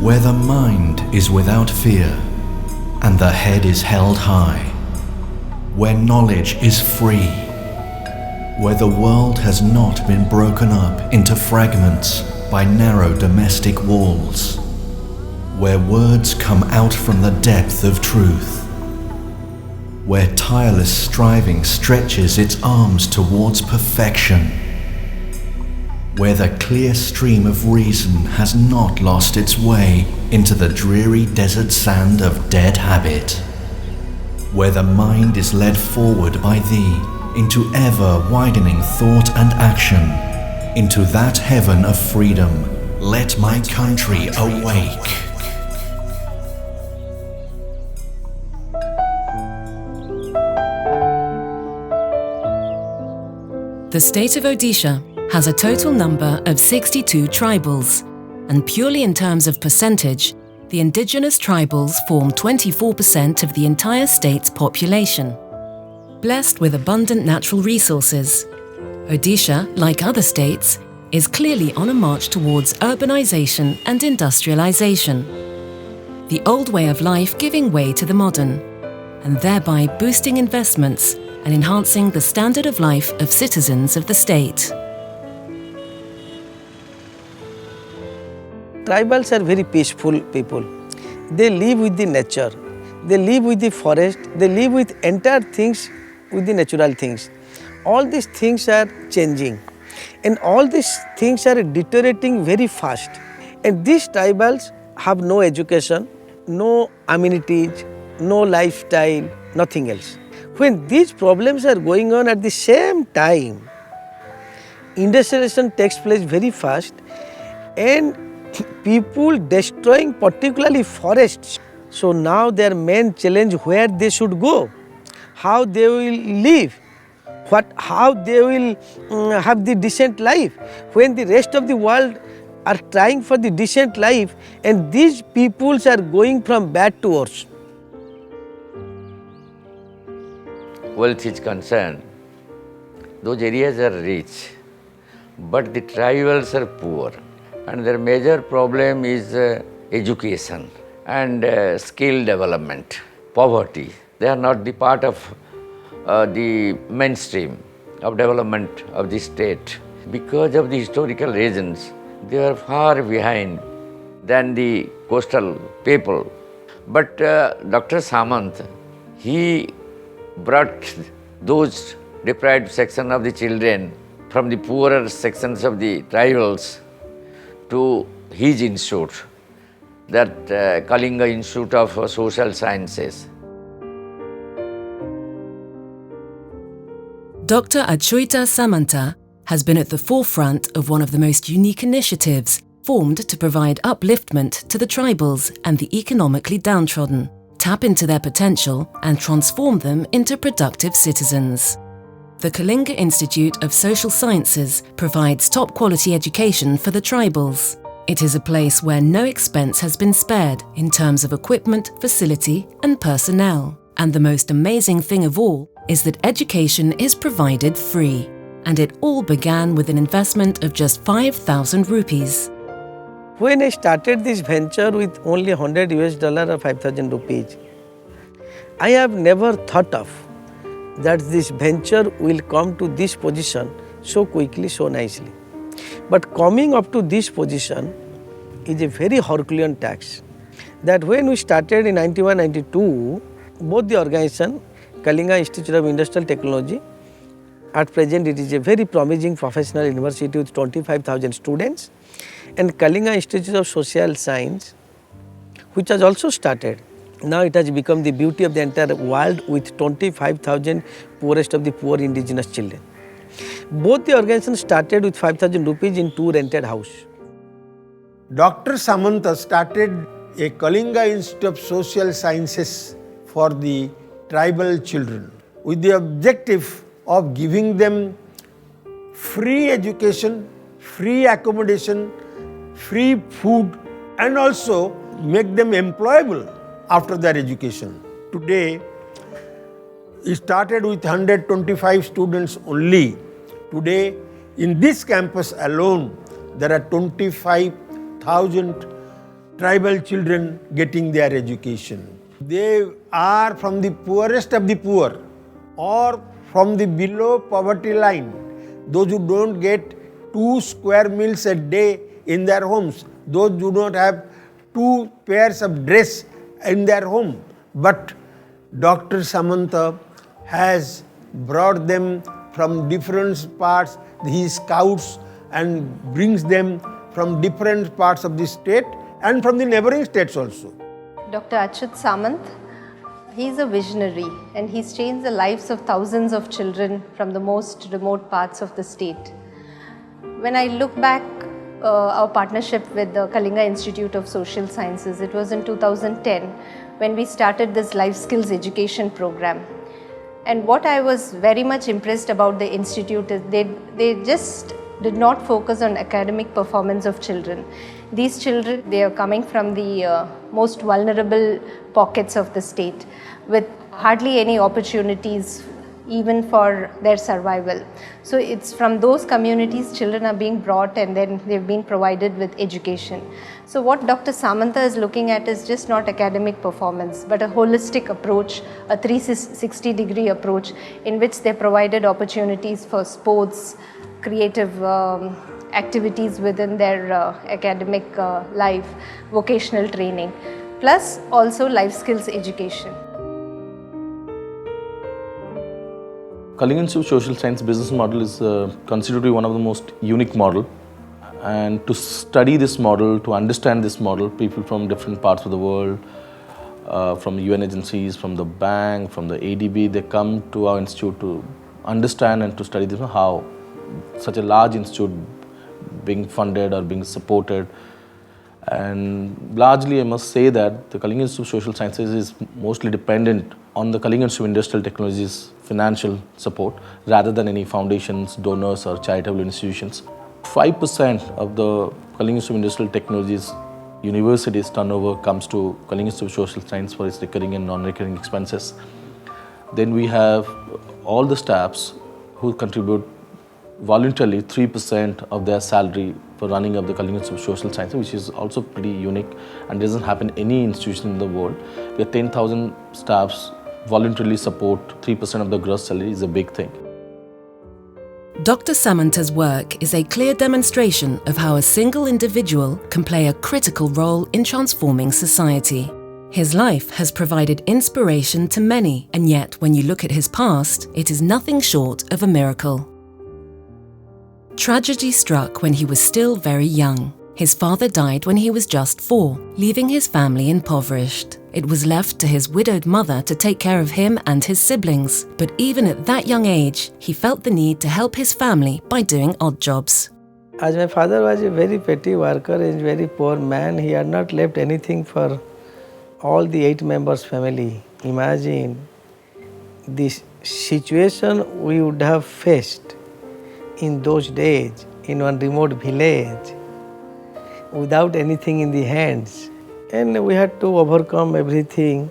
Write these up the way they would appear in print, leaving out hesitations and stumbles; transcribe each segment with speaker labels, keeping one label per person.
Speaker 1: where the mind is without fear and the head is held high, where knowledge is free, where the world has not been broken up into fragments by narrow domestic walls, where words come out from the depth of truth, where tireless striving stretches its arms towards perfection, where the clear stream of reason has not lost its way into the dreary desert sand of dead habit, where the mind is led forward by thee into ever-widening thought and action, into that heaven of freedom. Let my country awake.
Speaker 2: The state of Odisha has a total number of 62 tribals, and purely in terms of percentage, the indigenous tribals form 24% of the entire state's population. Blessed with abundant natural resources, Odisha, like other states, is clearly on a march towards urbanization and industrialization, the old way of life giving way to the modern, and thereby boosting investments and enhancing the standard of life of citizens of the state.
Speaker 3: Tribals are very peaceful people. They live with the nature. They live with the forest. They live with entire things, with the natural things. All these things are changing, and all these things are deteriorating very fast. And these tribals have no education, no amenities, no lifestyle, nothing else. When these problems are going on at the same time, industrialization takes place very fast, and people destroying particularly forests. So now their main challenge where they should go, how they will live, how they will have the decent life, when the rest of the world are trying for the decent life, and these peoples are going from bad to worse.
Speaker 4: Wealth is concerned, those areas are rich, but the tribals are poor, and their major problem is education and skill development, poverty. They are not the part of the mainstream of development of the state. Because of the historical reasons, they are far behind than the coastal people. But Dr. Samanta, he brought those deprived section of the children from the poorer sections of the tribals to his institute, that Kalinga Institute of Social Sciences.
Speaker 2: Dr. Achyuta Samanta has been at the forefront of one of the most unique initiatives formed to provide upliftment to the tribals and the economically downtrodden, tap into their potential and transform them into productive citizens. The Kalinga Institute of Social Sciences provides top-quality education for the tribals. It is a place where no expense has been spared in terms of equipment, facility and personnel. And the most amazing thing of all is that education is provided free. And it all began with an investment of just 5,000 rupees.
Speaker 3: When I started this venture with only $100 or 5,000 rupees, I have never thought of that this venture will come to this position so quickly, so nicely. But coming up to this position is a very Herculean task. That when we started in 91-92, both the organization, Kalinga Institute of Industrial Technology, at present it is a very promising professional university with 25,000 students, and Kalinga Institute of Social Science, which has also started. Now it has become the beauty of the entire world with 25,000 poorest of the poor indigenous children. Both the organizations started with 5,000 rupees in 2 rented house.
Speaker 5: Dr. Samanta started a Kalinga Institute of Social Sciences for the tribal children with the objective of giving them free education, free accommodation, free food, and also make them employable after their education. Today, it started with 125 students only. Today, in this campus alone, there are 25,000 tribal children getting their education. They are from the poorest of the poor or from the below poverty line. Those who don't get 2 square meals a day in their homes, those who do not have 2 pairs of dress in their home. But Dr. Samanta has brought them from different parts, he scouts and brings them from different parts of the state and from the neighboring states also.
Speaker 6: Dr. Achyuta, he's a visionary and he's changed the lives of thousands of children from the most remote parts of the state. When I look back our partnership with the Kalinga Institute of Social Sciences, it was in 2010 when we started this life skills education program. And what I was very much impressed about the institute is they just did not focus on academic performance of children. These children, they are coming from the most vulnerable pockets of the state with hardly any opportunities even for their survival. So it's from those communities children are being brought and then they've been provided with education. So what Dr. Samanta is looking at is just not academic performance but a holistic approach, a 360-degree approach in which they provided opportunities for sports, creative activities within their academic life, vocational training, plus also life skills education.
Speaker 7: Kalinga Institute of Social Science business model is considered to be one of the most unique model. And to study this model, to understand this model, people from different parts of the world, from UN agencies, from the bank, from the ADB, they come to our institute to understand and to study this, how such a large institute being funded or being supported. And largely I must say that the Kalinga Institute of Social Sciences is mostly dependent on the Kalinga Institute of Industrial Technologies financial support rather than any foundations, donors or charitable institutions. 5% of the Kalinga Institute of Industrial Technologies university's turnover comes to Kalinga Institute of Social Science for its recurring and non-recurring expenses. Then we have all the staffs who contribute voluntarily 3% of their salary for running of the Kalinga Institute of Social Sciences, which is also pretty unique and doesn't happen in any institution in the world. We have 10,000 staffs voluntarily support 3% of the gross salary is a big thing.
Speaker 2: Dr. Samanta's work is a clear demonstration of how a single individual can play a critical role in transforming society. His life has provided inspiration to many, and yet when you look at his past, it is nothing short of a miracle. Tragedy struck when he was still very young. His father died when he was just 4, leaving his family impoverished. It was left to his widowed mother to take care of him and his siblings. But even at that young age, he felt the need to help his family by doing odd jobs.
Speaker 3: As my father was a very petty worker, a very poor man, he had not left anything for all the 8 members' family. Imagine this situation we would have faced in those days in one remote village without anything in the hands. And we had to overcome everything,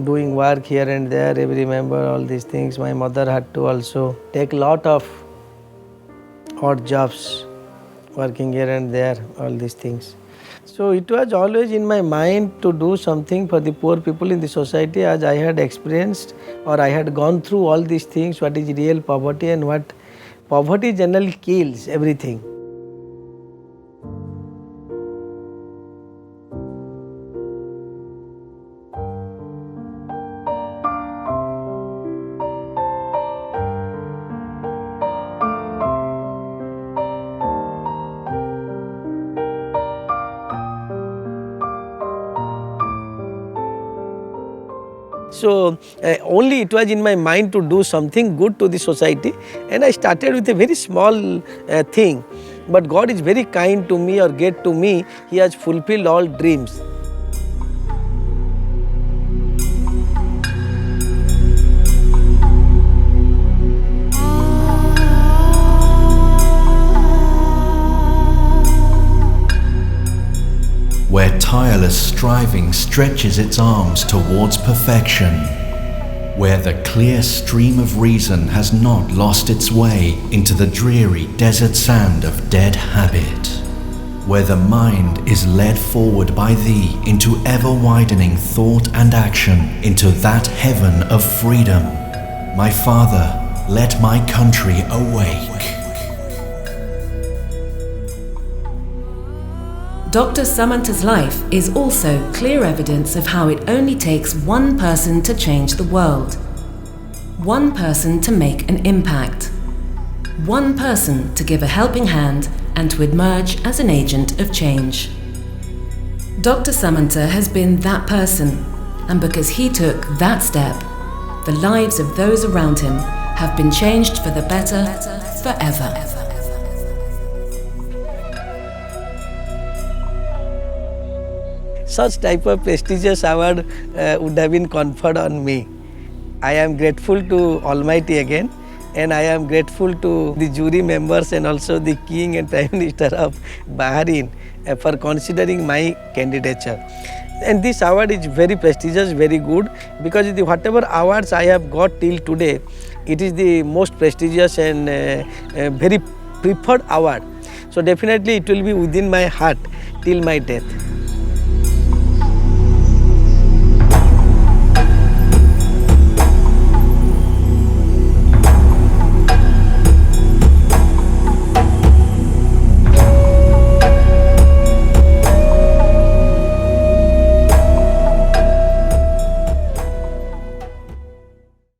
Speaker 3: doing work here and there, every member, all these things. My mother had to also take a lot of odd jobs, working here and there, all these things. So it was always in my mind to do something for the poor people in the society, as I had experienced or I had gone through all these things, what is real poverty and what poverty generally kills everything. So only it was in my mind to do something good to the society, and I started with a very small thing. But God is very kind to me or great to me. He has fulfilled all dreams.
Speaker 1: Where tireless striving stretches its arms towards perfection, where the clear stream of reason has not lost its way into the dreary desert sand of dead habit, where the mind is led forward by thee into ever-widening thought and action, into that heaven of freedom. My Father, let my country awake.
Speaker 2: Dr. Samanta's life is also clear evidence of how it only takes one person to change the world. One person to make an impact. One person to give a helping hand and to emerge as an agent of change. Dr. Samanta has been that person, and because he took that step, the lives of those around him have been changed for the better forever.
Speaker 3: Such type of prestigious award would have been conferred on me. I am grateful to Almighty again, and I am grateful to the jury members and also the King and Prime Minister of Bahrain for considering my candidature. And this award is very prestigious, very good, because whatever awards I have got till today, it is the most prestigious and very preferred award. So definitely it will be within my heart till my death.